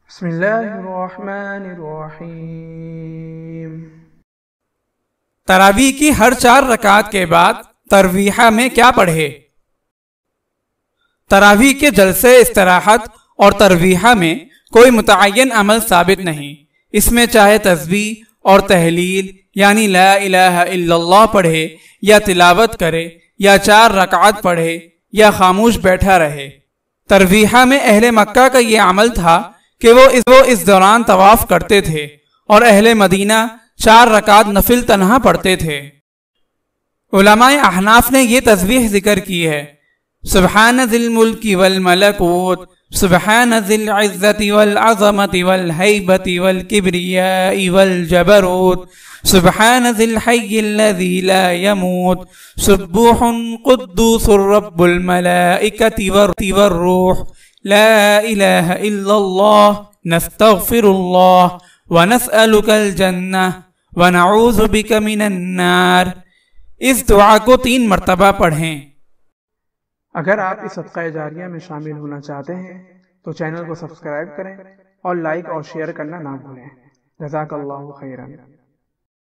بسم اللہ الرحمن الرحیم۔ تراویح کی ہر 4 رکعت کے بعد ترویحہ میں کیا پڑھے؟ تراویح کے جلسے استراحت اور ترویحہ میں کوئی متعین عمل ثابت نہیں۔ اس میں چاہے تسبیح اور تحلیل یعنی لا الہ الا اللہ پڑھے یا تلاوت کرے یا 4 رکعت پڑھے یا خاموش بیٹھا رہے۔ ترویحہ میں اہل مکہ کا یہ عمل تھا کہ وہ اس دوران طواف کرتے تھے اور اہل مدینہ 4 رکعت نفل تنہا پڑھتے تھے۔ علماء احناف نے یہ تسبیح ذکر کی ہے: سبحان ذی الملک والملکوت، سبحان ذی العزت والعظمت والہیبت والکبریاء والجبروت، سبحان ذی الحی الذی لا يموت، سبوح قدوس رب الملائکۃ والروح، لا الہ الا اللہ، نستغفر اللہ ونسألک الجنہ ونعوذ بک من النار۔ اس دعا کو 3 مرتبہ پڑھیں۔ اگر آپ اس صدقہ جاریہ میں شامل ہونا چاہتے ہیں تو چینل کو سبسکرائب کریں اور لائک اور شیئر کرنا نہ بھولیں۔ جزاک اللہ خیرا۔